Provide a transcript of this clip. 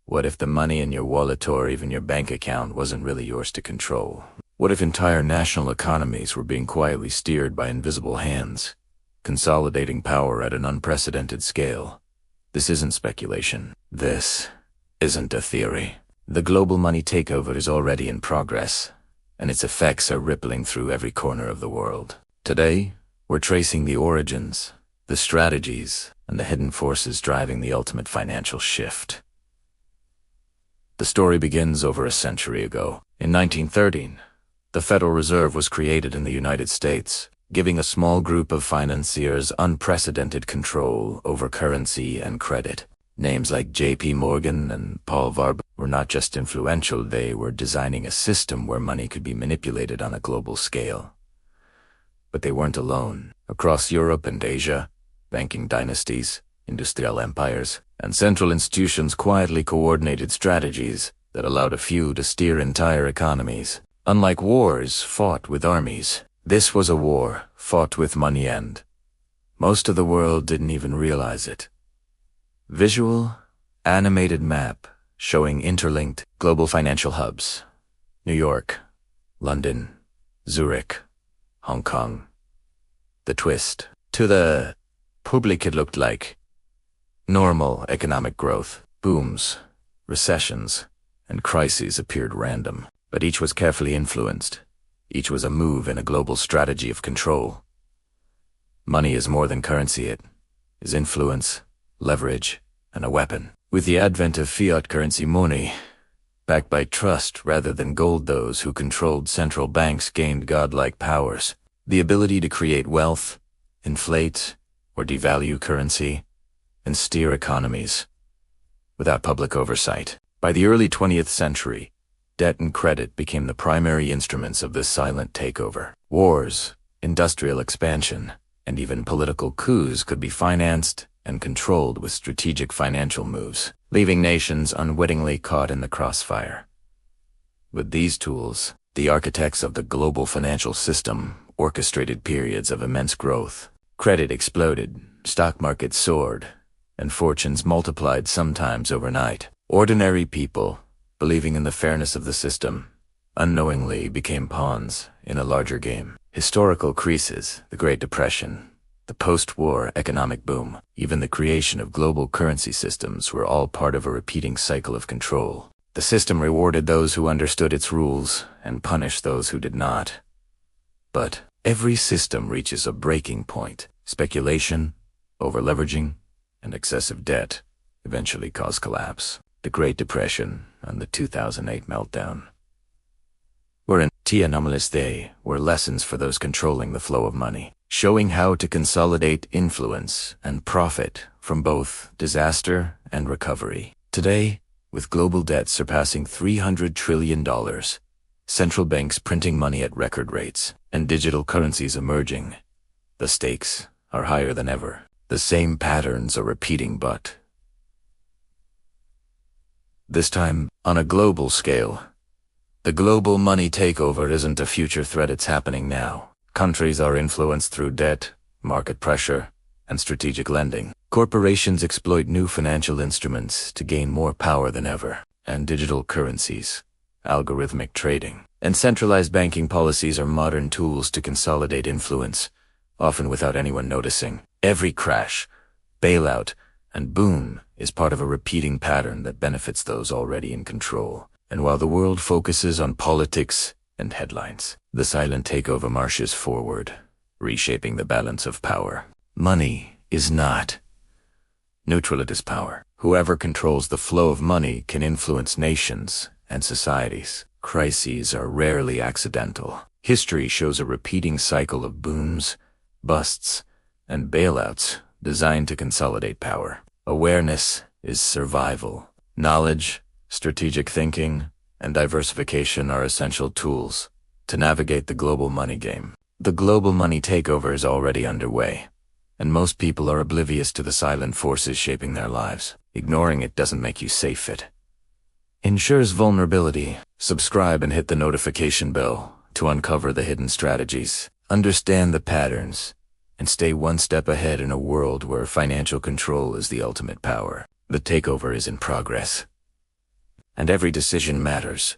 What if the money in your wallet or even your bank account wasn't really yours to control? What if entire national economies were being quietly steered by invisible hands, consolidating power at an unprecedented scale? This isn't speculation. This isn't a theory. The global money takeover is already in progress, and its effects are rippling through every corner of the world. Today, we're tracing the origins, the strategies, and the hidden forces driving the ultimate financial shift. The story begins over a century ago. In 1913, the Federal Reserve was created in the United States, giving a small group of financiers unprecedented control over currency and credit. Names like J.P. Morgan and Paul Varga were not just influential, they were designing a system where money could be manipulated on a global scale. But they weren't alone. Across Europe and Asia, banking dynasties, industrial empires, and central institutions quietly coordinated strategies that allowed a few to steer entire economies. Unlike wars fought with armies, this was a war fought with money, and most of the world didn't even realize it. Visual, animated map showing interlinked global financial hubs. New York, London, Zurich, Hong Kong. The twist. To the public it looked like normal economic growth. Booms, recessions, and crises appeared random, but each was carefully influenced. Each was a move in a global strategy of control. Money is more than currency. It is influence, leverage, and a weapon. With the advent of fiat currency money, backed by trust rather than gold, those who controlled central banks gained godlike powers. The ability to create wealth, inflate, or devalue currency, and steer economies without public oversight. By the early 20th century, debt and credit became the primary instruments of this silent takeover. Wars, industrial expansion, and even political coups could be financed and controlled with strategic financial moves, leaving nations unwittingly caught in the crossfire. With these tools, the architects of the global financial system orchestrated periods of immense growth. Credit exploded, stock markets soared, and fortunes multiplied, sometimes overnight. Ordinary people, believing in the fairness of the system, unknowingly became pawns in a larger game. Historical crises, the Great Depression, the post-war economic boom, even the creation of global currency systems were all part of a repeating cycle of control. The system rewarded those who understood its rules and punished those who did not. But every system reaches a breaking point. Speculation, over-leveraging, and excessive debt eventually cause collapse. The Great Depression and the 2008 meltdown were anomalous. They were lessons for those controlling the flow of money, showing how to consolidate influence and profit from both disaster and recovery. Today, with global debt surpassing $300 trillion, central banks printing money at record rates, and digital currencies emerging, the stakes are higher than ever. The same patterns are repeating, but this time on a global scale. The global money takeover isn't a future threat, it's happening now. Countries are influenced through debt, market pressure, and strategic lending. Corporations exploit new financial instruments to gain more power than ever, and digital currencies, algorithmic trading, and centralized banking policies are modern tools to consolidate influence, often without anyone noticing. Every crash, bailout, and boom is part of a repeating pattern that benefits those already in control. And while the world focuses on politics and headlines, the silent takeover marches forward, reshaping the balance of power. Money is not neutral, it is power. Whoever controls the flow of money can influence nations and societies. Crises are rarely accidental. History shows a repeating cycle of booms, busts, and bailouts designed to consolidate power. Awareness is survival. Knowledge, strategic thinking, and diversification are essential tools to navigate the global money game. The global money takeover is already underway, and most people are oblivious to the silent forces shaping their lives. Ignoring it doesn't make you safe. It ensures vulnerability. Subscribe and hit the notification bell to uncover the hidden strategies, understand the patterns, and stay one step ahead in a world where financial control is the ultimate power. The takeover is in progress, And every decision matters.